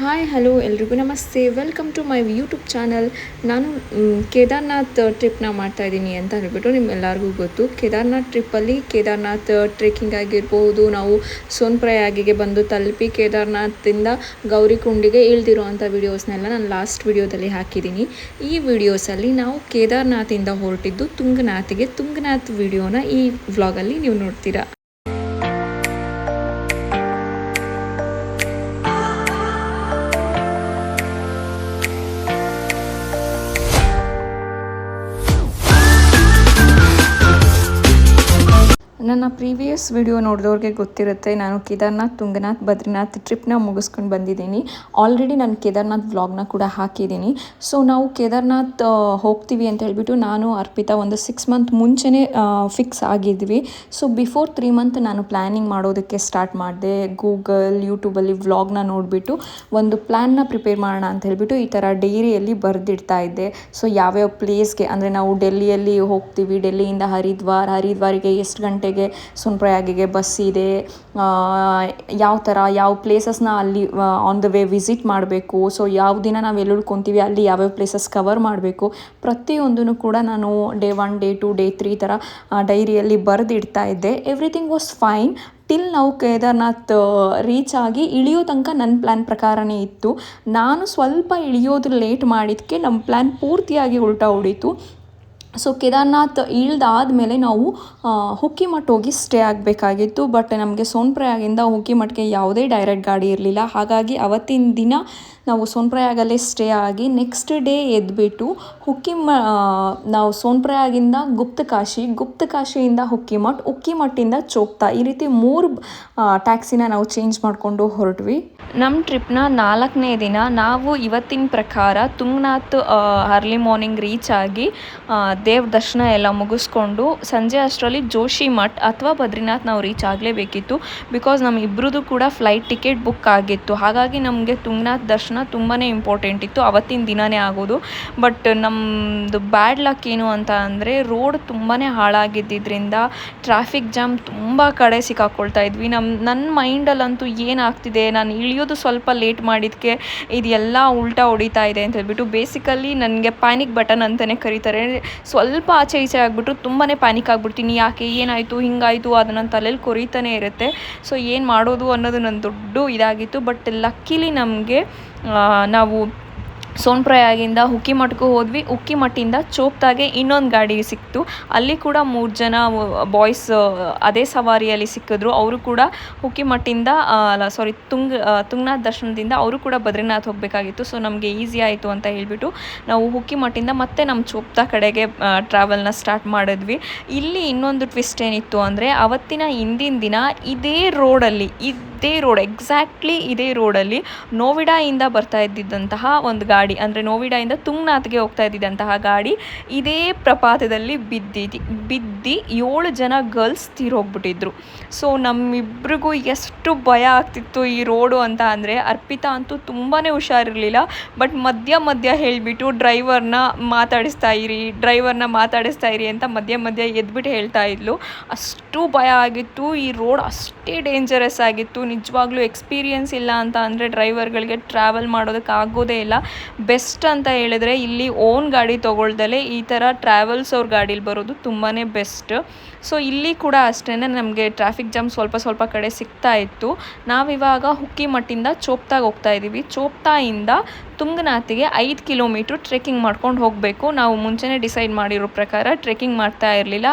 Hi hello ಎಲ್ರಿಗೂ ನಮಸ್ತೆ. Welcome to my YouTube channel. ನಾನು ಕೇದಾರ್ನಾಥ್ ಟ್ರಿಪ್ನ ಮಾಡ್ತಾಯಿದ್ದೀನಿ ಅಂತ ಹೇಳ್ಬಿಟ್ಟು ನಿಮ್ಮೆಲ್ಲರಿಗೂ ಗೊತ್ತು. ಕೇದಾರ್ನಾಥ್ ಟ್ರಿಪ್ಪಲ್ಲಿ ಕೇದಾರ್ನಾಥ್ ಟ್ರೆಕ್ಕಿಂಗ್ ಆಗಿರ್ಬೋದು, ನಾವು ಸೋನ್ಪ್ರಯಾಗಿಗೆ ಬಂದು ತಲುಪಿ ಕೇದಾರ್ನಾಥಿಂದ ಗೌರಿಕುಂಡಿಗೆ ಇಳಿದಿರೋ ಅಂಥ ವೀಡಿಯೋಸ್ನೆಲ್ಲ ನಾನು ಲಾಸ್ಟ್ ವೀಡಿಯೋದಲ್ಲಿ ಹಾಕಿದ್ದೀನಿ. ಈ ವಿಡಿಯೋಸಲ್ಲಿ ನಾವು ಕೇದಾರ್ನಾಥಿಂದ ಹೊರಟಿದ್ದು ತುಂಗನಾಥ್ ವಿಡಿಯೋನ ಈ ವ್ಲಾಗಲ್ಲಿ ನೀವು ನೋಡ್ತೀರಾ. ನನ್ನ ಪ್ರೀವಿಯಸ್ ವಿಡಿಯೋ ನೋಡಿದವ್ರಿಗೆ ಗೊತ್ತಿರುತ್ತೆ, ನಾನು ಕೇದಾರ್ನಾಥ್, ತುಂಗನಾಥ್, ಬದ್ರಿನಾಥ್ ಟ್ರಿಪ್ನ ಮುಗಿಸ್ಕೊಂಡು ಬಂದಿದ್ದೀನಿ. ಆಲ್ರೆಡಿ ನಾನು ಕೇದಾರ್ನಾಥ್ ವ್ಲಾಗ್ನ ಕೂಡ ಹಾಕಿದ್ದೀನಿ. ಸೊ ನಾವು ಕೇದಾರ್ನಾಥ್ ಹೋಗ್ತೀವಿ ಅಂತ ಹೇಳ್ಬಿಟ್ಟು ನಾನು ಅರ್ಪಿತಾ ಒಂದು 6 ಮಂತ್ ಮುಂಚೆನೇ ಫಿಕ್ಸ್ ಆಗಿದ್ವಿ. ಸೊ ಬಿಫೋರ್ 3 ಮಂತ್ ನಾನು ಪ್ಲ್ಯಾನಿಂಗ್ ಮಾಡೋದಕ್ಕೆ ಸ್ಟಾರ್ಟ್ ಮಾಡಿದೆ. ಗೂಗಲ್, ಯೂಟ್ಯೂಬಲ್ಲಿ ವ್ಲಾಗ್ನ ನೋಡಿಬಿಟ್ಟು ಒಂದು ಪ್ಲ್ಯಾನ್ನ ಪ್ರಿಪೇರ್ ಮಾಡೋಣ ಅಂತ ಹೇಳ್ಬಿಟ್ಟು ಈ ಥರ ಡೈರಿಯಲ್ಲಿ ಬರೆದಿಡ್ತಾ ಇದ್ದೆ. ಸೊ ಯಾವ್ಯಾವ ಪ್ಲೇಸ್ಗೆ, ಅಂದರೆ ನಾವು ಡೆಲ್ಲಿಯಲ್ಲಿ ಹೋಗ್ತೀವಿ, ಡೆಲ್ಲಿಯಿಂದ ಹರಿದ್ವಾರಿಗೆ ಎಷ್ಟು ಗಂಟೆಗೆ ಸೋನ್ಪ್ರಯಾಗಿಗೆ ಬಸ್ ಇದೆ, ಯಾವ ಪ್ಲೇಸಸ್ನ ಅಲ್ಲಿ ಆನ್ ದ ವೇ ವಿಸಿಟ್ ಮಾಡಬೇಕು, ಸೊ ಯಾವ ದಿನ ನಾವು ಎಲ್ಲಿ ಉಳ್ಕೊತೀವಿ ಅಲ್ಲಿ ಯಾವ್ಯಾವ ಪ್ಲೇಸಸ್ ಕವರ್ ಮಾಡಬೇಕು, ಪ್ರತಿಯೊಂದೂ ಕೂಡ ನಾನು ಡೇ 1, ಡೇ 2, ಡೇ 3 ಥರ ಡೈರಿಯಲ್ಲಿ ಬರೆದಿಡ್ತಾ ಇದ್ದೆ. ಎವ್ರಿಥಿಂಗ್ ವಾಸ್ ಫೈನ್ ಟಿಲ್ ನಾವು ಕೇದಾರ್ನಾಥ್ ರೀಚ್ ಆಗಿ ಇಳಿಯೋ ತನಕ ನನ್ನ ಪ್ಲ್ಯಾನ್ ಪ್ರಕಾರನೇ ಇತ್ತು. ನಾನು ಸ್ವಲ್ಪ ಇಳಿಯೋದು ಲೇಟ್ ಮಾಡಿದ್ದಕ್ಕೆ ನಮ್ಮ ಪ್ಲ್ಯಾನ್ ಪೂರ್ತಿಯಾಗಿ ಉಲ್ಟಾ ಹೊಡೀತು. ಸೊ ಕೇದಾರ್ನಾಥ್ ಇಳ್ದಾದಮೇಲೆ ನಾವು ಹುಕ್ಕಿಮಠ್ ಹೋಗಿ ಸ್ಟೇ ಆಗಬೇಕಾಗಿತ್ತು. ಬಟ್ ನಮಗೆ ಸೋನ್ಪ್ರಯಾಗಿಂದ ಹುಕ್ಕಿಮಠ್ಗೆ ಯಾವುದೇ ಡೈರೆಕ್ಟ್ ಗಾಡಿ ಇರಲಿಲ್ಲ. ಹಾಗಾಗಿ ಅವತ್ತಿನ ದಿನ ನಾವು ಸೋನ್ಪ್ರಯಾಗಲ್ಲೇ ಸ್ಟೇ ಆಗಿ ನೆಕ್ಸ್ಟ್ ಡೇ ಎದ್ಬಿಟ್ಟು ನಾವು ಸೋನ್ಪ್ರಯಾಗಿಂದ ಗುಪ್ತಕಾಶಿಯಿಂದ ಹುಕ್ಕಿಮಠಿಂದ ಚೋಪ್ತಾ, ಈ ರೀತಿ 3 ಟ್ಯಾಕ್ಸಿನ ನಾವು ಚೇಂಜ್ ಮಾಡಿಕೊಂಡು ಹೊರಟ್ವಿ. ನಮ್ಮ ಟ್ರಿಪ್ನ 4ನೇ ದಿನ ನಾವು ಇವತ್ತಿನ ಪ್ರಕಾರ ತುಂಗನಾಥ್ ಅರ್ಲಿ ಮಾರ್ನಿಂಗ್ ರೀಚ್ ಆಗಿ ದೇವ್ರ ದರ್ಶನ ಎಲ್ಲ ಮುಗಿಸ್ಕೊಂಡು ಸಂಜೆ ಅಷ್ಟರಲ್ಲಿ ಜೋಶಿಮಠ್ ಅಥವಾ ಬದ್ರಿನಾಥ್ ನಾವು ರೀಚ್ ಆಗಲೇಬೇಕಿತ್ತು. ಬಿಕಾಸ್ ನಮ್ಮಿಬ್ರದ್ದು ಕೂಡ ಫ್ಲೈಟ್ ಟಿಕೆಟ್ ಬುಕ್ ಆಗಿತ್ತು. ಹಾಗಾಗಿ ನಮಗೆ ತುಂಗನಾಥ್ ದರ್ಶನ ತುಂಬಾ ಇಂಪಾರ್ಟೆಂಟ್ ಇತ್ತು, ಅವತ್ತಿನ ದಿನವೇ ಆಗೋದು. ಬಟ್ ನಮ್ಮದು ಬ್ಯಾಡ್ ಲಕ್ ಏನು ಅಂತ ಅಂದರೆ ರೋಡ್ ತುಂಬಾ ಹಾಳಾಗಿದ್ದರಿಂದ ಟ್ರಾಫಿಕ್ ಜಾಮ್ ತುಂಬ ಕಡೆ ಸಿಕ್ಕಾಕೊಳ್ತಾ ಇದ್ವಿ. ನನ್ನ ಮೈಂಡಲ್ಲಂತೂ ಏನಾಗ್ತಿದೆ, ನಾನು ಇಳಿಯೋದು ಸ್ವಲ್ಪ ಲೇಟ್ ಮಾಡಿದ್ದಕ್ಕೆ ಇದೆಲ್ಲ ಉಲ್ಟಾ ಹೊಡಿತಾ ಇದೆ ಅಂತ ಹೇಳ್ಬಿಟ್ಟು ಬೇಸಿಕಲಿ ನನಗೆ ಪ್ಯಾನಿಕ್ ಬಟನ್ ಅಂತಲೇ ಕರೀತಾರೆ. ಸ್ವಲ್ಪ ಆಚೆ ಈಚೆ ಆಗಿಬಿಟ್ರು ತುಂಬಾ ಪ್ಯಾನಿಕ್ ಆಗಿಬಿಡ್ತೀನಿ. ಯಾಕೆ, ಏನಾಯಿತು, ಹಿಂಗಾಯಿತು, ಅದು ನನ್ನ ತಲೆಯಲ್ಲಿ ಕೊರೀತಾನೆ ಇರುತ್ತೆ. ಸೊ ಏನು ಮಾಡೋದು ಅನ್ನೋದು ನನ್ನ ದೊಡ್ಡ ಇದಾಗಿತ್ತು. ಬಟ್ ಲಕ್ಕಿಲಿ ನಮಗೆ ನಾವು ಸೋನ್ಪ್ರಯಾಗಿಂದ ಹುಕ್ಕಿಮಠ್ಗೂ ಹೋದ್ವಿ. ಹುಕ್ಕಿಮಠಿಂದ ಚೋಪ್ತಾಗೆ ಇನ್ನೊಂದು ಗಾಡಿ ಸಿಕ್ತು. ಅಲ್ಲಿ ಕೂಡ 3 ಜನ ಬಾಯ್ಸ್ ಅದೇ ಸವಾರಿಯಲ್ಲಿ ಸಿಕ್ಕಿದ್ರು. ಅವರು ಕೂಡ ಹುಕ್ಕಿಮಠಿಂದ ತುಂಗನಾಥ್ ದರ್ಶನದಿಂದ ಅವರು ಕೂಡ ಬದ್ರಿನಾಥ್ ಹೋಗಬೇಕಾಗಿತ್ತು. ಸೊ ನಮಗೆ ಈಸಿ ಆಯಿತು ಅಂತ ಹೇಳ್ಬಿಟ್ಟು ನಾವು ಹುಕ್ಕಿಮಠಿಂದ ಮತ್ತೆ ನಮ್ಮ ಚೋಪ್ತಾ ಕಡೆಗೆ ಟ್ರಾವೆಲ್ನ ಸ್ಟಾರ್ಟ್ ಮಾಡಿದ್ವಿ. ಇಲ್ಲಿ ಇನ್ನೊಂದು ಟ್ವಿಸ್ಟ್ ಏನಿತ್ತು ಅಂದರೆ ಅವತ್ತಿನ ಹಿಂದಿನ ದಿನ ಇದೇ ರೋಡಲ್ಲಿ ನೋವಿಡಾಯಿಂದ ಬರ್ತಾ ಇದ್ದಿದ್ದಂತಹ ಒಂದು ಗಾಡಿ, ಅಂದರೆ ನೋವಿಡಾಯಿಂದ ತುಂಗನಾಥ್ಗೆ ಹೋಗ್ತಾ ಇದ್ದಿದ್ದಂತಹ ಗಾಡಿ ಇದೇ ಪ್ರಪಾತದಲ್ಲಿ ಬಿದ್ದು 7 ಜನ ಗರ್ಲ್ಸ್ ತೀರೋಗ್ಬಿಟ್ಟಿದ್ರು. ಸೊ ನಮ್ಮಿಬ್ರಿಗೂ ಎಷ್ಟು ಭಯ ಆಗ್ತಿತ್ತು ಈ ರೋಡು ಅಂತ ಅಂದರೆ, ಅರ್ಪಿತಾ ಅಂತೂ ತುಂಬಾ ಹುಷಾರಿರಲಿಲ್ಲ. ಬಟ್ ಮಧ್ಯ ಹೇಳಿಬಿಟ್ಟು ಡ್ರೈವರ್ನ ಮಾತಾಡಿಸ್ತಾ ಇರಿ ಅಂತ ಮಧ್ಯ ಎದ್ಬಿಟ್ಟು ಹೇಳ್ತಾ ಇದ್ಲು. ಅಷ್ಟು ಭಯ ಆಗಿತ್ತು. ಈ ರೋಡ್ ಅಷ್ಟೇ ಡೇಂಜರಸ್ ಆಗಿತ್ತು. ನಿಜವಾಗ್ಲೂ ಎಕ್ಸ್ಪೀರಿಯನ್ಸ್ ಇಲ್ಲ ಅಂತ ಅಂದರೆ ಡ್ರೈವರ್ಗಳಿಗೆ ಟ್ರಾವೆಲ್ ಮಾಡೋದಕ್ಕೆ ಆಗೋದೇ ಇಲ್ಲ. ಬೆಸ್ಟ್ ಅಂತ ಹೇಳಿದ್ರೆ ಇಲ್ಲಿ ಓನ್ ಗಾಡಿ ತೊಗೊಳ್ದಲೇ ಈ ಥರ ಟ್ರಾವೆಲ್ಸ್ ಅವ್ರ ಗಾಡೀಲಿ ಬರೋದು ತುಂಬಾ ಬೆಸ್ಟ್. ಸೊ ಇಲ್ಲಿ ಕೂಡ ಅಷ್ಟೇ ನಮಗೆ ಟ್ರಾಫಿಕ್ ಜಾಮ್ ಸ್ವಲ್ಪ ಕಡೆ ಸಿಗ್ತಾ ಇತ್ತು. ನಾವಿವಾಗ ಹುಕ್ಕಿಮಠಿಂದ ಚೋಪ್ತಾಗೆ ಹೋಗ್ತಾ ಇದ್ದೀವಿ. ಚೋಪ್ತಾಯಿಂದ ತುಂಗನಾಥಿಗೆ 5 ಕಿಲೋಮೀಟ್ರ್ ಟ್ರೆಕ್ಕಿಂಗ್ ಮಾಡ್ಕೊಂಡು ಹೋಗಬೇಕು. ನಾವು ಮುಂಚೆನೇ ಡಿಸೈಡ್ ಮಾಡಿರೋ ಪ್ರಕಾರ ಟ್ರೆಕ್ಕಿಂಗ್ ಮಾಡ್ತಾ ಇರಲಿಲ್ಲ.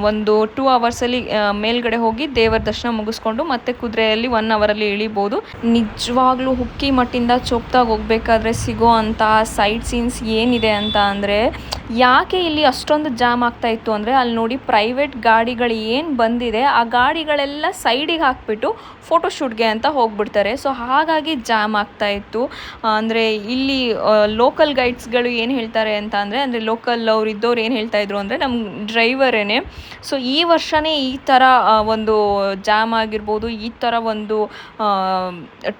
ಒಂದು 2 ಅವರ್ಸಲ್ಲಿ ಮೇಲ್ಗಡೆ ಹೋಗಿ ದೇವರ ದರ್ಶನ ಮುಗಿಸ್ಕೊಂಡು ಮತ್ತೆ ಕುದುರೆಯಲ್ಲಿ 1 ಅವರಲ್ಲಿ ಇಳಿಬೋದು. ನಿಜವಾಗ್ಲೂ ಹುಕ್ಕಿಮಠಿಂದ ಚೋಪ್ತಾಗೆ ಹೋಗ್ಬೇಕಾದ್ರೆ ಸಿಗೋ ಅಂಥ ಸೈಟ್ ಸೀನ್ಸ್ ಏನಿದೆ ಅಂತ ಅಂದರೆ, ಯಾಕೆ ಇಲ್ಲಿ ಅಷ್ಟೊಂದು ಜಾಮ್ ಆಗ್ತಾ ಇತ್ತು ಅಂದರೆ, ಅಲ್ಲಿ ನೋಡಿ ಪ್ರೈವೇಟ್ ಗಾಡಿಗಳು ಏನು ಬಂದಿದೆ ಆ ಗಾಡಿಗಳೆಲ್ಲ ಸೈಡಿಗೆ ಹಾಕ್ಬಿಟ್ಟು ಫೋಟೋಶೂಟ್ಗೆ ಅಂತ ಹೋಗ್ಬಿಡ್ತಾರೆ. ಸೊ ಹಾಗಾಗಿ ಜಾಮ್ ಆಗ್ತಾ ಇತ್ತು. ಅಂದರೆ ಇಲ್ಲಿ ಲೋಕಲ್ ಗೈಡ್ಸ್ಗಳು ಏನು ಹೇಳ್ತಾರೆ ಅಂತ ಅಂದರೆ ಲೋಕಲ್ ಅವ್ರು ಇದ್ದವ್ರು ಏನು ಹೇಳ್ತಾ ಇದ್ರು ಅಂದರೆ ನಮ್ಮ ಡ್ರೈವರೇನೆ. ಸೊ ಈ ವರ್ಷವೇ ಈ ಥರ ಒಂದು ಜಾಮ್ ಆಗಿರ್ಬೋದು, ಈ ಥರ ಥರ ಒಂದು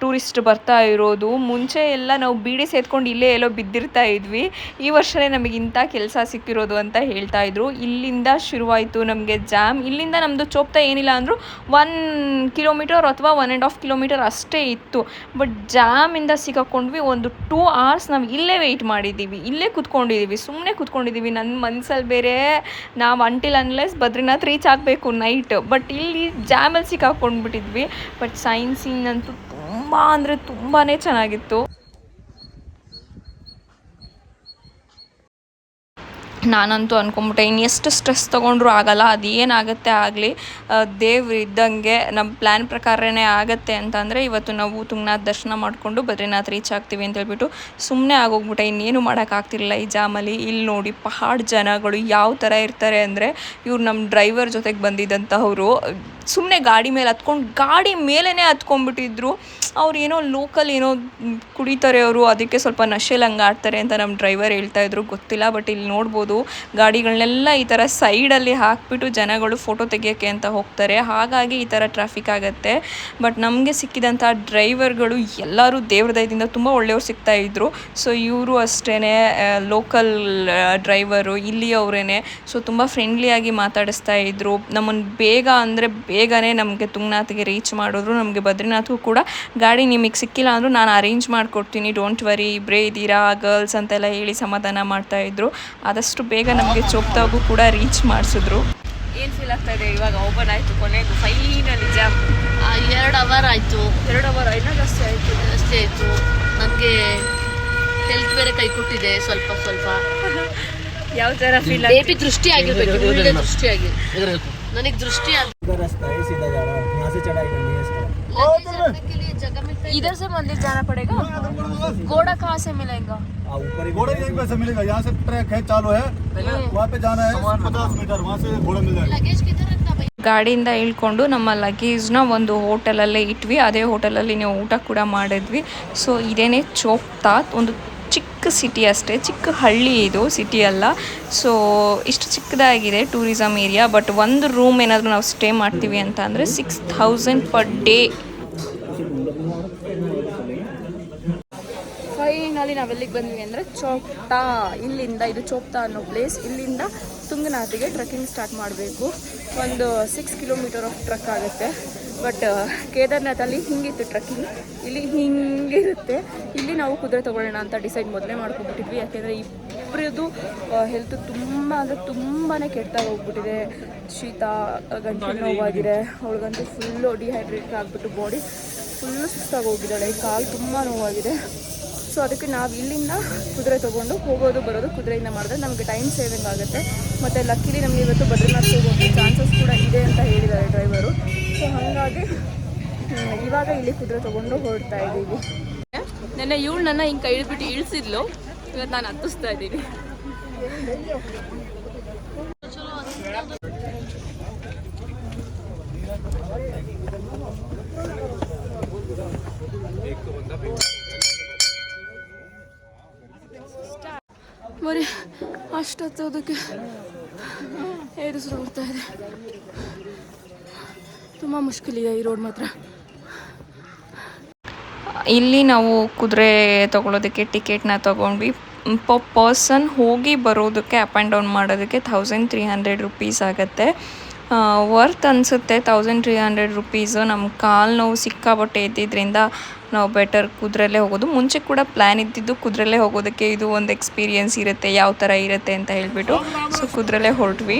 ಟೂರಿಸ್ಟ್ ಬರ್ತಾ ಇರೋದು. ಮುಂಚೆ ಎಲ್ಲ ನಾವು ಬೀಡಿ ಸೇದ್ಕೊಂಡು ಇಲ್ಲೇ ಎಲ್ಲೋ ಬಿದ್ದಿರ್ತಾ ಇದ್ವಿ. ಈ ವರ್ಷವೇ ನಮಗೆ ಇಂಥ ಕೆಲಸ ಸಿಕ್ಕಿರೋದು ಅಂತ ಹೇಳ್ತಾ ಇದ್ರು. ಇಲ್ಲಿಂದ ಶುರುವಾಯಿತು ನಮಗೆ ಜಾಮ್. ಇಲ್ಲಿಂದ ನಮ್ಮದು ಚೋಪ್ತಾ ಏನಿಲ್ಲ ಅಂದರೂ 1 ಕಿಲೋಮೀಟರ್ ಅಥವಾ 1.5 ಕಿಲೋಮೀಟರ್ ಅಷ್ಟೇ ಇತ್ತು. ಬಟ್ ಜಾಮಿಂದ ಸಿಕ್ಕಾಕೊಂಡ್ವಿ. ಒಂದು 2 hours ನಾವು ಇಲ್ಲೇ ವೆಯ್ಟ್ ಮಾಡಿದ್ದೀವಿ, ಇಲ್ಲೇ ಕೂತ್ಕೊಂಡಿದ್ದೀವಿ, ಸುಮ್ಮನೆ ಕೂತ್ಕೊಂಡಿದ್ದೀವಿ. ನನ್ನ ಮನಸ್ಸಲ್ಲಿ ಬೇರೆ ನಾವು ಅಂಟಿಲ್ ಅನ್ಲೆಸ್ ಬದ್ರಿನಾಥ್ ರೀಚ್ ಆಗಬೇಕು ನೈಟ್. ಬಟ್ ಇಲ್ಲಿ ಜಾಮಲ್ಲಿ ಸಿಕ್ಕಾಕೊಂಡ್ಬಿಟ್ಟಿದ್ವಿ. ಬಟ್ ಸೈನ್ ಸೀನ್ ಅಂತೂ ತುಂಬ ಅಂದರೆ ತುಂಬಾ ಚೆನ್ನಾಗಿತ್ತು. ನಾನಂತೂ ಅಂದ್ಕೊಂಬಿಟ್ಟೆ ಇನ್ನೆಷ್ಟು ಸ್ಟ್ರೆಸ್ ತೊಗೊಂಡ್ರೂ ಆಗಲ್ಲ, ಅದೇನಾಗುತ್ತೆ ಆಗಲಿ, ದೇವ್ರು ಇದ್ದಂಗೆ ನಮ್ಮ ಪ್ಲ್ಯಾನ್ ಪ್ರಕಾರನೇ ಆಗುತ್ತೆ ಅಂತಂದರೆ ಇವತ್ತು ನಾವು ತುಂಗನಾಥ್ ದರ್ಶನ ಮಾಡಿಕೊಂಡು ಬದ್ರಿನಾಥ್ ರೀಚ್ ಆಗ್ತೀವಿ ಅಂತ ಹೇಳ್ಬಿಟ್ಟು ಸುಮ್ಮನೆ ಆಗೋಗ್ಬಿಟ್ಟೆ. ಇನ್ನೇನು ಮಾಡೋಕ್ಕಾಗ್ತಿರಲಿಲ್ಲ ಈ ಜಾಮಲ್ಲಿ. ಇಲ್ಲಿ ನೋಡಿ ಪಹಾಡ್ ಜನಗಳು ಯಾವ ಥರ ಇರ್ತಾರೆ ಅಂದರೆ, ಇವ್ರು ನಮ್ಮ ಡ್ರೈವರ್ ಜೊತೆಗೆ ಬಂದಿದ್ದಂಥವ್ರು ಸುಮ್ಮನೆ ಗಾಡಿ ಮೇಲೆ ಹತ್ಕೊಂಡು ಗಾಡಿ ಮೇಲೇ ಹತ್ಕೊಂಡ್ಬಿಟ್ಟಿದ್ರು. ಅವ್ರು ಏನೋ ಲೋಕಲ್ ಏನೋ ಕುಡಿತಾರೆ ಅವರು, ಅದಕ್ಕೆ ಸ್ವಲ್ಪ ನಶೆಲಿ ಹಂಗೆ ಆಡ್ತಾರೆ ಅಂತ ನಮ್ಮ ಡ್ರೈವರ್ ಹೇಳ್ತಾಯಿದ್ರು, ಗೊತ್ತಿಲ್ಲ. ಬಟ್ ಇಲ್ಲಿ ನೋಡ್ಬೋದು ಗಾಡಿಗಳನ್ನೆಲ್ಲ ಈ ಥರ ಸೈಡಲ್ಲಿ ಹಾಕಿಬಿಟ್ಟು ಜನಗಳು ಫೋಟೋ ತೆಗಿಯೋಕ್ಕೆ ಅಂತ ಹೋಗ್ತಾರೆ. ಹಾಗಾಗಿ ಈ ಥರ ಟ್ರಾಫಿಕ್ ಆಗುತ್ತೆ. ಬಟ್ ನಮಗೆ ಸಿಕ್ಕಿದಂಥ ಡ್ರೈವರ್ಗಳು ಎಲ್ಲರೂ ದೇವ್ರ ದಯದಿಂದ ತುಂಬ ಒಳ್ಳೆಯವ್ರು ಸಿಗ್ತಾಯಿದ್ರು. ಸೊ ಇವರು ಅಷ್ಟೇ ಲೋಕಲ್ ಡ್ರೈವರು ಇಲ್ಲಿಯವರೇ. ಸೊ ತುಂಬ ಫ್ರೆಂಡ್ಲಿಯಾಗಿ ಮಾತಾಡಿಸ್ತಾ ಇದ್ರು. ನಮ್ಮನ್ನು ಬೇಗ ಅಂದರೆ ಬೇಗನೆ ನಮಗೆ ತುಂಗನಾಥ್ಗೆ ರೀಚ್ ಮಾಡಿದ್ರು. ನಮಗೆ ಬದ್ರಿನಾಥ್ಗೂ ಕೂಡ ಗಾಡಿ ನಿಮಗೆ ಸಿಕ್ಕಿಲ್ಲ ಅಂದರೂ ನಾನು ಅರೇಂಜ್ ಮಾಡಿಕೊಡ್ತೀನಿ, ಡೋಂಟ್ ವರಿ, ಇಬ್ಬರೇ ಇದ್ದೀರಾ ಗರ್ಲ್ಸ್ ಅಂತೆಲ್ಲ ಹೇಳಿ ಸಮಾಧಾನ ಮಾಡ್ತಾಯಿದ್ರು. ಆದಷ್ಟು ಬೇಗ ನಮಗೆ ಚೋಪ್ತಾಗೂ ಕೂಡ ರೀಚ್ ಮಾಡಿಸಿದ್ರು. ಏನು ಫೀಲ್ ಆಗ್ತಾ ಇದೆ ಇವಾಗ? ಓಪನ್ ಆಯಿತು ಕೊನೆಗೂ ಫೈನಲಿ ಜಾಮ್. 2 ಅವರ್ ಆಯಿತು. 2 ಅವರ್ ಇನ್ನೂ ಜಾಸ್ತಿ ಆಯಿತು. ನನಗೆ ಹೆಲ್ತ್ ಬೇರೆ ಕೈ ಕೊಟ್ಟಿದೆ ಸ್ವಲ್ಪ ಸ್ವಲ್ಪ. ಯಾವ ಥರ ಫೀಲ್? ಬೇಬಿ ದೃಷ್ಟಿ ಆಗಿರ್ಬೇಕು, ಒಳ್ಳೆ ದೃಷ್ಟಿ ಆಗಿ ನನಗೆ ದೃಷ್ಟಿ इधर से मंदिर जाना पड़ेगा. घोड़ा कहाँ से मिलेगा? घोड़ा यहीं पे से मिलेगा. यहाँ से ट्रैक है चालू है, वहाँ पे जाना है 50 मीटर, वहाँ से घोड़ा मिल जाएगा. लगेज किधर रखना भाई? ಗಾಡಿಯಿಂದ ಇಳ್ಕೊಂಡು ನಮ್ಮ ಲಗೇಜ್ನ ಒಂದು ಹೋಟೆಲಲ್ಲೇ ಇಟ್ವಿ. ಅದೇ ಹೋಟೆಲಲ್ಲಿ ನಾವು ಊಟ ಕೂಡ ಮಾಡಿದ್ವಿ. ಸೊ ಇದೇನೇ ಚೋಪ್ತಾತ್, ಒಂದು ಚಿಕ್ಕ ಸಿಟಿ ಅಷ್ಟೇ, ಚಿಕ್ಕ ಹಳ್ಳಿ ಇದು, ಸಿಟಿ ಅಲ್ಲ. ಸೊ ಇಷ್ಟು ಚಿಕ್ಕದಾಗಿದೆ ಟೂರಿಸಮ್ ಏರಿಯಾ. ಬಟ್ ಒಂದು ರೂಮ್ ಏನಾದರೂ ನಾವು ಸ್ಟೇ ಮಾಡ್ತೀವಿ ಅಂತ ಅಂದರೆ 6000 ಪರ್ ಡೇ. ಫೈನಲಿ ನಾವೆಲ್ಲಿಗೆ ಬಂದ್ವಿ ಅಂದರೆ ಚೋಪ್ತಾ. ಇಲ್ಲಿಂದ ಇದು ಚೋಪ್ತಾ ಅನ್ನೋ ಪ್ಲೇಸ್. ಇಲ್ಲಿಂದ ತುಂಗನಾಥಿಗೆ ಟ್ರೆಕ್ಕಿಂಗ್ ಸ್ಟಾರ್ಟ್ ಮಾಡಬೇಕು. ಒಂದು 6 ಕಿಲೋಮೀಟರ್ ಆಫ್ ಟ್ರಕ್ ಆಗುತ್ತೆ. ಬಟ್ ಕೇದಾರ್ನಾಥಲ್ಲಿ ಹಿಂಗಿತ್ತು ಟ್ರಕ್ಕಿಂಗ್, ಇಲ್ಲಿ ಹಿಂಗಿರುತ್ತೆ. ಇಲ್ಲಿ ನಾವು ಕುದುರೆ ತೊಗೊಳ್ಳೋಣ ಅಂತ ಡಿಸೈಡ್ ಮೊದಲೇ ಮಾಡ್ಕೊಂಡ್ಬಿಟ್ಟಿದ್ವಿ. ಯಾಕೆಂದರೆ ಇಬ್ಬರದ್ದು ಹೆಲ್ತ್ ತುಂಬ ಅಂದರೆ ತುಂಬಾ ಕೆಟ್ಟಾಗಿ ಹೋಗ್ಬಿಟ್ಟಿದೆ. ಶೀತ, ಗಂಟಲು ನೋವಾಗಿದೆ. ಅವಳಿಗಂತೂ ಫುಲ್ಲು ಡಿಹೈಡ್ರೇಟ್ ಆಗಿಬಿಟ್ಟು ಬಾಡಿ ಫುಲ್ಲು ಸುಸ್ತಾಗಿ ಹೋಗಿದ್ದಾಳೆ. ಕಾಲು ತುಂಬ ನೋವಾಗಿದೆ. ಸೊ ಅದಕ್ಕೆ ನಾವು ಇಲ್ಲಿಂದ ಕುದುರೆ ತೊಗೊಂಡು ಹೋಗೋದು ಬರೋದು ಕುದುರೆಯಿಂದ ಮಾಡಿದ್ರೆ ನಮಗೆ ಟೈಮ್ ಸೇವಿಂಗ್ ಆಗುತ್ತೆ. ಮತ್ತು ಲಕ್ಕಿಲಿ ನಮಗೆ ಇವತ್ತು ಬದ್ರಿನಾಥ್ ಹೋಗೋದು ಚಾನ್ಸಸ್ ಕೂಡ ಇದೆ ಅಂತ ಹೇಳಿದ್ದಾರೆ ಡ್ರೈವರು. ಸೊ ಹಾಗಾಗಿ ಇವಾಗ ಇಲ್ಲಿ ಕುದುರೆ ತೊಗೊಂಡು ಹೊರಡ್ತಾ ಇದ್ದೀವಿ. ನೆನ್ನೆ ಇವಳು ನನ್ನ ಹಿಂಗೆ ಕೈ ಹಿಡಿದ್ಬಿಟ್ಟು ಇಳಿಸಿದ್ಲು, ಇವತ್ತು ನಾನು ಹತ್ತಿಸ್ತಾ ಇದ್ದೀನಿ. ಬರೀ ಅಷ್ಟೊತ್ತೋದಕ್ಕೆ ಏರಿಸ್ರು ಬರ್ತಾ ಇದೆ. ತುಂಬ ಮುಷ್ಕಿಲಿದೆ ಈ ರೋಡ್ ಮಾತ್ರ. ಇಲ್ಲಿ ನಾವು ಕುದುರೆ ತೊಗೊಳೋದಕ್ಕೆ ಟಿಕೆಟ್ನ ತೊಗೊಂಡ್ವಿ. ಪರ್ಸನ್ ಹೋಗಿ ಬರೋದಕ್ಕೆ ಅಪ್ ಆ್ಯಂಡ್ ಡೌನ್ ಮಾಡೋದಕ್ಕೆ 1300 ರುಪೀಸ್ ಆಗುತ್ತೆ. ವರ್ತ್ ಅನಿಸುತ್ತೆ 1300 ರುಪೀಸು. ನಮ್ಮ ಕಾಲು ನೋವು ಸಿಕ್ಕಾಬಟ್ಟೆ ಇದ್ದಿದ್ದರಿಂದ ನಾವು ಬೆಟರ್ ಕುದುರೆಲ್ಲೇ ಹೋಗೋದು. ಮುಂಚೆ ಕೂಡ ಪ್ಲ್ಯಾನ್ ಇದ್ದಿದ್ದು ಕುದುರೆಲ್ಲೇ ಹೋಗೋದಕ್ಕೆ. ಇದು ಒಂದು ಎಕ್ಸ್ಪೀರಿಯೆನ್ಸ್ ಇರುತ್ತೆ ಯಾವ ಥರ ಇರುತ್ತೆ ಅಂತ ಹೇಳಿಬಿಟ್ಟು ಸೊ ಕುದುರೆಲ್ಲೇ ಹೊರಟ್ವಿ.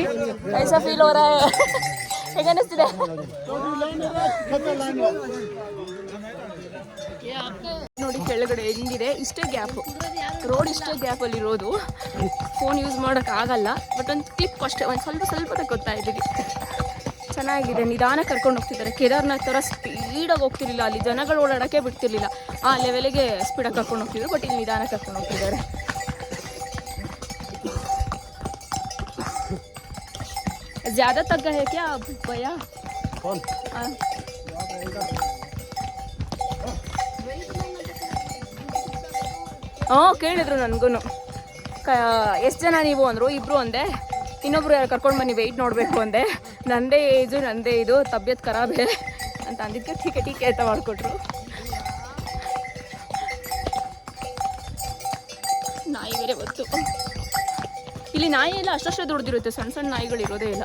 ಐಸಾ ಫೀಲ್ ಅವರ ಹೇಗೆ ಅನ್ನಿಸ್ತಿದೆ? ನೋಡಿ ಕೆಳಗಡೆ ಹೆಂಗಿದೆ, ಇಷ್ಟೇ ಗ್ಯಾಪು, ರೋಡ್ ಇಷ್ಟೇ ಗ್ಯಾಪಲ್ಲಿ ಇರೋದು. ಫೋನ್ ಯೂಸ್ ಮಾಡೋಕ್ಕಾಗಲ್ಲ. ಬಟ್ ಒಂದು ಕ್ಲಿಪ್ ಅಷ್ಟೇ, ಒಂದು ಸ್ವಲ್ಪ ತಗೊಳ್ತಾ ಇದ್ದೀವಿ. ಚೆನ್ನಾಗಿದೆ. ನಿಧಾನ ಕರ್ಕೊಂಡು ಹೋಗ್ತಿದ್ದಾರೆ. ಕೇದಾರ್ನಾಥ್ ಥರ ಸ್ಪೀಡಾಗಿ ಹೋಗ್ತಿರ್ಲಿಲ್ಲ, ಅಲ್ಲಿ ಜನಗಳು ಓಡಾಡೋಕ್ಕೆ ಬಿಡ್ತಿರ್ಲಿಲ್ಲ. ಆ ಲೆವೆಲಿಗೆ ಸ್ಪೀಡಾಗಿ ಕರ್ಕೊಂಡು ಹೋಗ್ತಿದ್ರು. ಬಟ್ ಇಲ್ಲಿ ನಿಧಾನ ಕರ್ಕೊಂಡು ಹೋಗ್ತಿದ್ದಾರೆ. ज़्यादा तक गए क्या भैया? ಕೇಳಿದ್ರು ನನಗೂ ಎಷ್ಟು ಜನ ನೀವು ಅಂದರು. ಇಬ್ಬರು ಅಂದೆ. ಇನ್ನೊಬ್ರು ಯಾರು ಕರ್ಕೊಂಡು ಬನ್ನಿ ವೆಯ್ಟ್ ನೋಡಬೇಕು ಅಂದೆ. ನಂದೇ ಏಜು, ನಂದೇ ಇದು, ತಬಿಯತ್ ಖರಾಬೇ. ಅಂತ ಅಂದಿದ್ದಕ್ಕೆ ಟೀಕೆ ಟೀಕೆ ಅಂತ ಮಾಡಿಕೊಟ್ರು. ನಾಯಿ ಬೇರೆ ಗೊತ್ತು, ಇಲ್ಲಿ ನಾಯಿ ಎಲ್ಲ ಅಷ್ಟಷ್ಟೇ ದುಡ್ದಿರುತ್ತೆ, ಸಣ್ಣ ಸಣ್ಣ ನಾಯಿಗಳು ಇರೋದೇ ಇಲ್ಲ.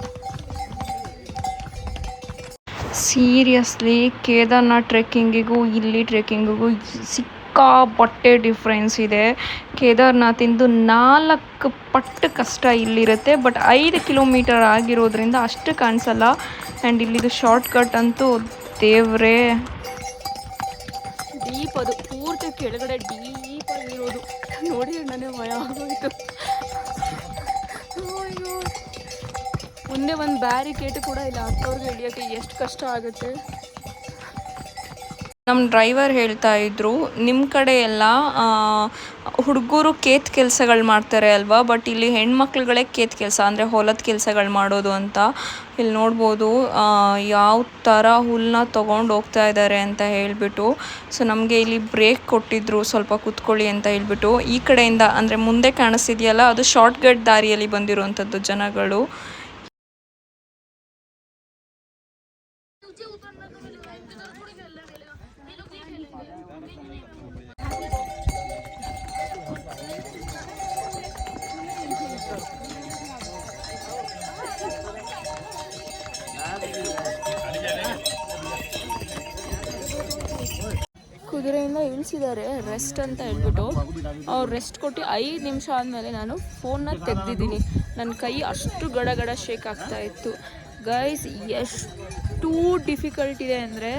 ಸೀರಿಯಸ್ಲಿ ಕೇದಾರ್ನಾಥ್ ಟ್ರೆಕ್ಕಿಂಗಿಗೂ ಇಲ್ಲಿ ಟ್ರೆಕ್ಕಿಂಗಿಗೂ ಸಿಕ್ಕಾಪಟ್ಟೆ ಡಿಫ್ರೆನ್ಸ್ ಇದೆ. ಕೇದಾರ್ನಾಥಿಂದು 4 ಪಟ್ಟು ಕಷ್ಟ ಇಲ್ಲಿರುತ್ತೆ, ಬಟ್ 5 ಕಿಲೋಮೀಟರ್ ಆಗಿರೋದ್ರಿಂದ ಅಷ್ಟು ಕಾಣಿಸಲ್ಲ. ಆ್ಯಂಡ್ ಇಲ್ಲಿದು ಶಾರ್ಟ್ಕಟ್ ಅಂತೂ ದೇವ್ರೇ, ಡೀಪ್, ಅದು ಪೂರ್ತಿ ಕೆಳಗಡೆ ಡೀಪ್ ಆಗಿರೋದು ನೋಡಿ ನನಗೆ ಭಯ ಆಗೋಯಿತು. ಮುಂದೆ ಒಂದು ಬ್ಯಾರಿಕೇಡ್ ಕೂಡ ಇಲ್ಲ, ಹತ್ತೋರ್ಗೆ ಹಿಡಿಯೋಕ್ಕೆ ಎಷ್ಟು ಕಷ್ಟ ಆಗುತ್ತೆ. ನಮ್ಮ ಡ್ರೈವರ್ ಹೇಳ್ತಾ ಇದ್ರು, ನಿಮ್ಮ ಕಡೆ ಎಲ್ಲ ಹುಡುಗರು ಕೇತ್ ಕೆಲಸಗಳು ಮಾಡ್ತಾರೆ ಅಲ್ವಾ, ಬಟ್ ಇಲ್ಲಿ ಹೆಣ್ಮಕ್ಳುಗಳೇ ಕೇತ್ ಕೆಲಸ ಅಂದರೆ ಹೊಲದ ಕೆಲಸಗಳು ಮಾಡೋದು ಅಂತ. ಇಲ್ಲಿ ನೋಡ್ಬೋದು ಯಾವ ಥರ ಹುಲ್ಲನ್ನ ತೊಗೊಂಡು ಹೋಗ್ತಾ ಇದ್ದಾರೆ ಅಂತ ಹೇಳಿಬಿಟ್ಟು. ಸೊ ನಮಗೆ ಇಲ್ಲಿ ಬ್ರೇಕ್ ಕೊಟ್ಟಿದ್ರು, ಸ್ವಲ್ಪ ಕೂತ್ಕೊಳ್ಳಿ ಅಂತ ಹೇಳ್ಬಿಟ್ಟು. ಈ ಕಡೆಯಿಂದ ಅಂದರೆ ಮುಂದೆ ಕಾಣಿಸ್ತಿದೆಯಲ್ಲ, ಅದು ಶಾರ್ಟ್ಕಟ್ ದಾರಿಯಲ್ಲಿ ಬಂದಿರುವಂಥದ್ದು ಜನಗಳು. ಕುದುರೆಯಿಂದ ಇಳಿಸಿದ್ದಾರೆ ರೆಸ್ಟ್ ಅಂತ ಹೇಳ್ಬಿಟ್ಟು. ಅವ್ರು ರೆಸ್ಟ್ ಕೊಟ್ಟು 5 ನಿಮಿಷ ಆದಮೇಲೆ ನಾನು ಫೋನ್ನ ತೆಗೆದಿದ್ದೀನಿ. ನನ್ನ ಕೈ ಅಷ್ಟು ಗಡ ಶೇಕ್ ಆಗ್ತಾ ಇತ್ತು. ಗೈಸ್, ಎಷ್ಟು ಡಿಫಿಕಲ್ಟ್ ಇದೆ ಅಂದರೆ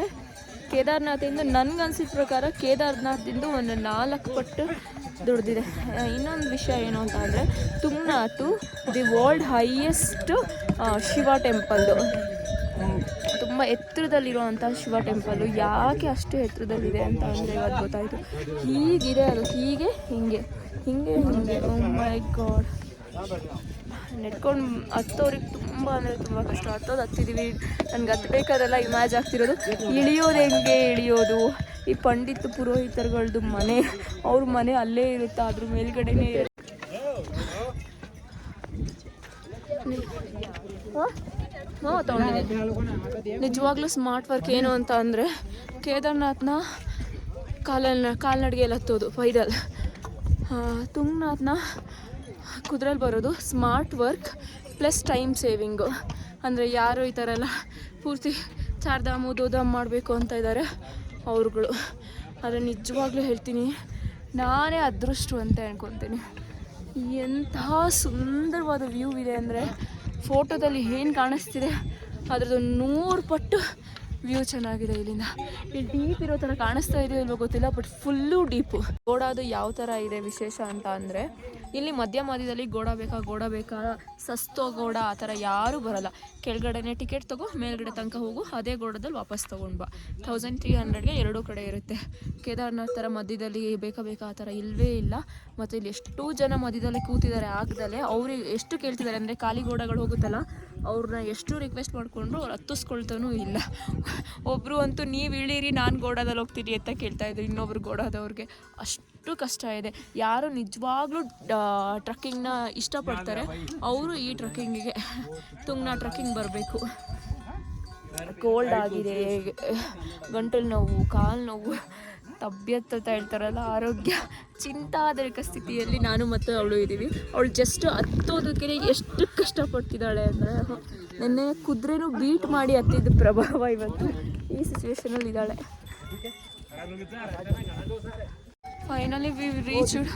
ಕೇದಾರ್ನಾಥಿಂದ ನನಗನ್ಸಿದ ಪ್ರಕಾರ ಕೇದಾರ್ನಾಥಿಂದ ಒಂದು 4 ಪಟ್ಟು ದೊಡ್ಡದಿದೆ. ಇನ್ನೊಂದು ವಿಷಯ ಏನು ಅಂತ ಅಂದರೆ, Tunganath the world highest Shiva temple, ತುಂಬ ಎತ್ತರದಲ್ಲಿರುವಂಥ ಶಿವ ಟೆಂಪಲ್ಲು. ಯಾಕೆ ಅಷ್ಟು ಎತ್ತರದಲ್ಲಿದೆ ಅಂತ ಅಂದರೆ ಇವತ್ತು ಗೊತ್ತಾಯಿತು. ಹೀಗಿದೆ ಅದು, ಹೀಗೆ ಹಿಂಗೆ ಹಿಂಗೆ ಹಿಂಗೆ. ಓ ಮೈ ಗಾಡ್, ನೆಟ್ಕೊಂಡು ಹತ್ತೋರಿಗೆ ತುಂಬ ಅಂದರೆ ತುಂಬ ಕಷ್ಟ. ಹತ್ತಿದ್ದೀವಿ, ನನಗೆ ಹತ್ತಬೇಕಾದೆಲ್ಲ ಇಮ್ಯಾಜ್ ಆಗ್ತಿರೋದು ಇಳಿಯೋದು ಹೆಂಗೆ ಇಳಿಯೋದು. ಈ ಪಂಡಿತ್ ಪುರೋಹಿತರುಗಳದ್ದು ಮನೆ, ಅವ್ರ ಮನೆ ಅಲ್ಲೇ ಇರುತ್ತೆ, ಅದ್ರ ಮೇಲ್ಗಡೆನೇ ಇರುತ್ತೆ. ತೊಗೊಂಡಿದ್ದೀನಿ. ನಿಜವಾಗ್ಲೂ ಸ್ಮಾರ್ಟ್ ವರ್ಕ್ ಏನು ಅಂತ ಅಂದರೆ, ಕೇದಾರ್ನಾಥ್ನ ಕಾಲ್ನಡಿಗೆಯಲ್ಲಿ ಹತ್ತೋದು ಪೈದಲ್, ತುಂಗನಾಥ್ನ ಕುದುರೆಯಲ್ಲಿ ಬರೋದು smart work plus time saving. ಅಂದರೆ ಯಾರು ಈ ಥರ ಎಲ್ಲ ಪೂರ್ತಿ ಚಾರ್ಧಾಮು ದೋಧಾಮ್ ಮಾಡಬೇಕು ಅಂತ ಇದ್ದಾರೆ ಅವ್ರುಗಳು. ಆದರೆ ನಿಜವಾಗ್ಲೂ ಹೇಳ್ತೀನಿ, ನಾನೇ ಅದೃಷ್ಟ ಅಂತ ಅನ್ಕೊತೀನಿ. ಎಂತಹ ಸುಂದರವಾದ ವ್ಯೂ ಇದೆ ಅಂದರೆ, ಫೋಟೋದಲ್ಲಿ ಏನು ಕಾಣಿಸ್ತಿದೆ ಅದರದ್ದು 100 ಪಟ್ಟು ವ್ಯೂ ಚೆನ್ನಾಗಿದೆ ಇಲ್ಲಿಂದ. ಇಲ್ಲಿ ಡೀಪ್ ಇರೋ ಥರ ಕಾಣಿಸ್ತಾ ಇದೆಯೋ ಇಲ್ವೋ ಗೊತ್ತಿಲ್ಲ, ಬಟ್ ಫುಲ್ಲು ಡೀಪು. ಗೋಡಾದು ಯಾವ ಥರ ಇದೆ ವಿಶೇಷ ಅಂತ ಅಂದರೆ, ಇಲ್ಲಿ ಮಧ್ಯದಲ್ಲಿ ಗೋಡ ಬೇಕಾ ಸಸ್ತೋ ಗೋಡ ಆ ಥರ ಯಾರೂ ಬರೋಲ್ಲ. ಕೆಳಗಡೆನೇ ಟಿಕೆಟ್ ತೊಗೋ, ಮೇಲ್ಗಡೆ ತನಕ ಹೋಗು, ಅದೇ ಗೋಡದಲ್ಲಿ ವಾಪಸ್ ತೊಗೊಂಡು ಬಾ. 1300ಗೆ ಎರಡೂ ಕಡೆ ಇರುತ್ತೆ. ಕೇದಾರ್ನಾಥ್ ಥರ ಮಧ್ಯದಲ್ಲಿ ಬೇಕಾ ಆ ಥರ ಇಲ್ಲವೇ ಇಲ್ಲ. ಮತ್ತು ಇಲ್ಲಿ ಎಷ್ಟು ಜನ ಮಧ್ಯದಲ್ಲಿ ಕೂತಿದ್ದಾರೆ ಆಗದಲ್ಲೇ. ಅವ್ರಿಗೆ ಎಷ್ಟು ಕೇಳ್ತಿದ್ದಾರೆ ಅಂದರೆ, ಖಾಲಿ ಗೋಡಗಳು ಹೋಗುತ್ತಲ್ಲ, ಅವ್ರನ್ನ ಎಷ್ಟು ರಿಕ್ವೆಸ್ಟ್ ಮಾಡಿಕೊಂಡ್ರು ಅವ್ರು ಹತ್ತಿಸ್ಕೊಳ್ತಾನೂ ಇಲ್ಲ. ಒಬ್ಬರು ಅಂತೂ ನೀವು ಇಳೀರಿ, ನಾನು ಗೋಡಾದಲ್ಲಿ ಹೋಗ್ತೀನಿ ಅಂತ ಕೇಳ್ತಾಯಿದ್ರು ಇನ್ನೊಬ್ರು ಗೋಡಾದವ್ರಿಗೆ. ಅಷ್ಟು ಕಷ್ಟ ಇದೆ. ಯಾರು ನಿಜವಾಗ್ಲೂ ಟ್ರಕ್ಕಿಂಗ್ನ ಇಷ್ಟಪಡ್ತಾರೆ ಅವರು ಈ ಟ್ರಕ್ಕಿಂಗಿಗೆ, ತುಂಗನಾಥ್ ಟ್ರಕ್ಕಿಂಗ್ ಬರಬೇಕು. ಕೋಲ್ಡ್ ಆಗಿದೆ, ಗಂಟಲು ನೋವು, ಕಾಲು ನೋವು, ತಬ್ಯತ್ ಅಂತ ಹೇಳ್ತಾರಲ್ಲ, ಆರೋಗ್ಯ ಚಿಂತಾದಾಯಕ ಸ್ಥಿತಿಯಲ್ಲಿ ನಾನು ಮತ್ತು ಅವಳು ಇದ್ದೀವಿ. ಅವಳು ಜಸ್ಟ್ ಹತ್ತೋದಕ್ಕೆ ಎಷ್ಟು ಕಷ್ಟಪಡ್ತಿದ್ದಾಳೆ ಅಂದರೆ, ನೆನ್ನೆ ಕುದುರೆನೂ ಬೀಟ್ ಮಾಡಿ ಹತ್ತಿದ್ದು ಪ್ರಭಾವ ಇವತ್ತು ಈ ಸಿಚುವೇಶನಲ್ಲಿ ಇದ್ದಾಳೆ. Finally we reached.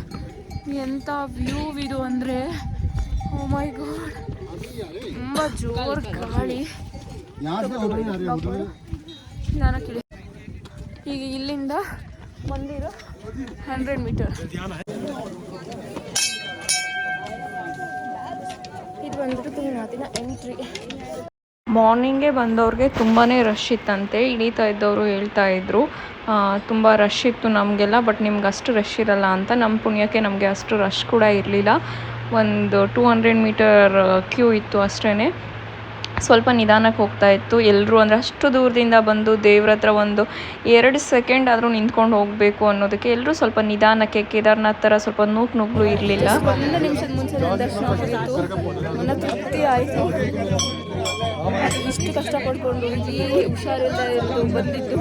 ಎಂಥ ವ್ಯೂ ಇದು ಅಂದರೆ, ಓ ಮೈ ಗಾಡ್, ತುಂಬ ಜೋರು ಗಾಳಿ. ನಾನಕ್ಕಿದೆ ಈಗ ಇಲ್ಲಿಂದ ಮಂದಿರ 100 ಮೀಟರ್. ಇದು ಬಂದ್ಬಿಟ್ಟು ತುಂಗನಾಥಿನ ಎಂಟ್ರಿ. ಮಾರ್ನಿಂಗೇ ಬಂದವ್ರಿಗೆ ತುಂಬಾ ರಶ್ ಇತ್ತಂತೆ. ಇಳೀತಾ ಇದ್ದವರು ಹೇಳ್ತಾ ಇದ್ರು ತುಂಬ ರಶ್ ಇತ್ತು ನಮಗೆಲ್ಲ, ಬಟ್ ನಿಮ್ಗೆ ಅಷ್ಟು ರಶ್ ಇರಲ್ಲ ಅಂತ. ನಮ್ಮ ಪುಣ್ಯಕ್ಕೆ ನಮಗೆ ಅಷ್ಟು ರಶ್ ಕೂಡ ಇರಲಿಲ್ಲ. ಒಂದು 200 ಮೀಟರ್ ಕ್ಯೂ ಇತ್ತು ಅಷ್ಟೇ. ಸ್ವಲ್ಪ ನಿಧಾನಕ್ಕೆ ಹೋಗ್ತಾ ಇತ್ತು. ಎಲ್ಲರೂ ಅಂದರೆ ಅಷ್ಟು ದೂರದಿಂದ ಬಂದು ದೇವ್ರ ಹತ್ರ ಒಂದು 2 ಸೆಕೆಂಡ್ ಆದರೂ ನಿಂತ್ಕೊಂಡು ಹೋಗಬೇಕು ಅನ್ನೋದಕ್ಕೆ ಎಲ್ಲರೂ ಸ್ವಲ್ಪ ನಿಧಾನಕ್ಕೆ, ಕೇದಾರ್ನಾಥ್ ಥರ ಸ್ವಲ್ಪ ನೂಕು ಇರಲಿಲ್ಲ. 1 ನಿಮಿಷದ ಮುಂಚೆ ದರ್ಶನ ಆಗಿತ್ತು, ಮನ ತೃಪ್ತಿ ಆಯಿತು. ಇಷ್ಟು ಕಷ್ಟಪಡ್ಕೊಂಡು ಇಲ್ಲಿ ಹುಷಾರಿಲ್ಲದೆ ಇರೋದು ಬಂದಿದ್ದು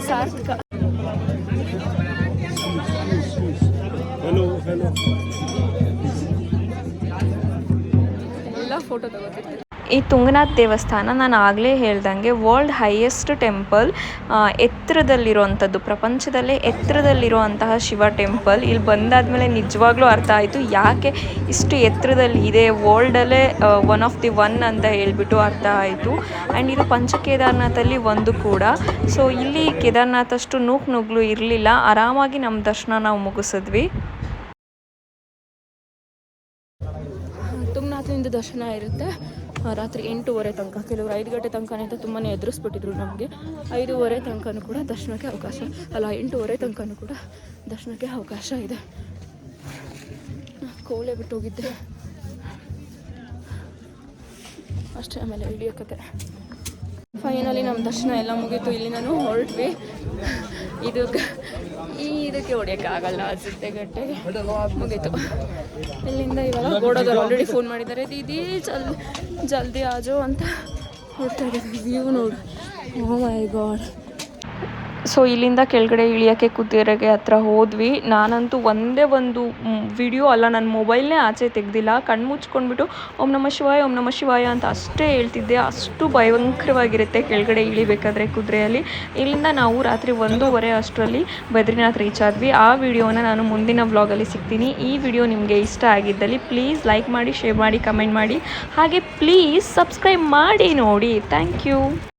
ಸಾರ್ಥಕ. ಎಲ್ಲ ಫೋಟೋ ತಗೋತಿರ್ತೀವಿ. ಈ ತುಂಗನಾಥ್ ದೇವಸ್ಥಾನ ನಾನು ಆಗಲೇ ಹೇಳ್ದಂಗೆ ವರ್ಲ್ಡ್ ಹೈಯೆಸ್ಟ್ ಟೆಂಪಲ್, ಎತ್ತರದಲ್ಲಿರುವಂಥದ್ದು, ಪ್ರಪಂಚದಲ್ಲೇ ಎತ್ತರದಲ್ಲಿರುವಂತಹ ಶಿವ ಟೆಂಪಲ್. ಇಲ್ಲಿ ಬಂದಾದಮೇಲೆ ನಿಜವಾಗ್ಲೂ ಅರ್ಥ ಆಯಿತು ಯಾಕೆ ಇಷ್ಟು ಎತ್ತರದಲ್ಲಿ ಇದೆ, ವರ್ಲ್ಡಲ್ಲೇ ಒನ್ ಆಫ್ ದಿ ಒನ್ ಅಂತ ಹೇಳ್ಬಿಟ್ಟು ಅರ್ಥ ಆಯಿತು. ಆ್ಯಂಡ್ ಇದು ಪಂಚ ಕೇದಾರ್ನಾಥಲ್ಲಿ ಒಂದು ಕೂಡ. ಸೊ ಇಲ್ಲಿ ಕೇದಾರ್ನಾಥ್ ಅಷ್ಟು ನುಗ್ಲು ಇರಲಿಲ್ಲ, ಆರಾಮಾಗಿ ನಮ್ಮ ದರ್ಶನ ನಾವು ಮುಗಿಸಿದ್ವಿ. ತುಂಗನಾಥದಿಂದ ದರ್ಶನ ಇರುತ್ತೆ ರಾತ್ರಿ 8:30 ತನಕ. ಕೆಲವರು 5 ಗಂಟೆ ತನಕ ಅಂತ ತುಂಬಾ ಎದುರಿಸ್ಬಿಟ್ಟಿದ್ರು ನಮಗೆ. 5:30 ತನಕನೂ ಕೂಡ ದರ್ಶನಕ್ಕೆ ಅವಕಾಶ, 8:30 ತನಕನೂ ಕೂಡ ದರ್ಶನಕ್ಕೆ ಅವಕಾಶ ಇದೆ. ಕೋಲೆ ಬಿಟ್ಟು ಹೋಗಿದ್ದೆ ಅಷ್ಟೇ. ಆಮೇಲೆ ಹಿಡಿಯೋಕತ್ತೆ. ಫೈನಲಿ ನಮ್ಮ ದರ್ಶನ ಎಲ್ಲ ಮುಗೀತು. ಇಲ್ಲಿ ನಾನು ಹೊರಟ್ವಿ. ಇದಕ್ಕೆ ಹೊಡೆಯೋಕ್ಕಾಗಲ್ಲ ಅನಿಸುತ್ತೆ, ಗಂಟೆಗೆ ಮುಗೀತು. ಇಲ್ಲಿಂದ ಇವಾಗ ಗೋಡೋದವ್ರು ಆಲ್ರೆಡಿ ಫೋನ್ ಮಾಡಿದ್ದಾರೆ, ದೀದಿ ಜಲ್ದಿ ಆಜೋ ಅಂತ ಹೊರಡ್ತಾ ಇದ್ದೀವಿ. ವ್ಯೂ ನೋಡು, ಓ ಮೈ ಗಾಡ್. ಸೊ ಇಲ್ಲಿಂದ ಕೆಳಗಡೆ ಇಳಿಯೋಕ್ಕೆ ಕುದುರೆಗೆ ಹತ್ರ ಹೋದ್ವಿ. ನಾನಂತೂ ಒಂದೇ ಒಂದು ವಿಡಿಯೋ ಅಲ್ಲ, ನನ್ನ ಮೊಬೈಲ್ನೇ ಆಚೆ ತೆಗೆದಿಲ್ಲ. ಕಣ್ಣು ಮುಚ್ಕೊಂಡ್ಬಿಟ್ಟು ಓಂ ನಮಃ ಶಿವಾಯ ಓಂ ನಮಃ ಶಿವಾಯ ಅಂತ ಅಷ್ಟೇ ಹೇಳ್ತಿದ್ದೆ. ಅಷ್ಟು ಭಯಂಕರವಾಗಿರುತ್ತೆ ಕೆಳಗಡೆ ಇಳಿಬೇಕಾದ್ರೆ ಕುದುರೆಯಲ್ಲಿ. ಇಲ್ಲಿಂದ ನಾವು ರಾತ್ರಿ 1:30 ಅಷ್ಟರಲ್ಲಿ ಬದ್ರಿನಾಥ್ ರೀಚ್ ಆದ್ವಿ. ಆ ವಿಡಿಯೋನ ನಾನು ಮುಂದಿನ ವ್ಲಾಗಲ್ಲಿ ಸಿಗ್ತೀನಿ. ಈ ವಿಡಿಯೋ ನಿಮಗೆ ಇಷ್ಟ ಆಗಿದ್ದಲ್ಲಿ ಪ್ಲೀಸ್ ಲೈಕ್ ಮಾಡಿ, ಶೇರ್ ಮಾಡಿ, ಕಮೆಂಟ್ ಮಾಡಿ, ಹಾಗೆ ಪ್ಲೀಸ್ ಸಬ್ಸ್ಕ್ರೈಬ್ ಮಾಡಿ ನೋಡಿ. Thank you.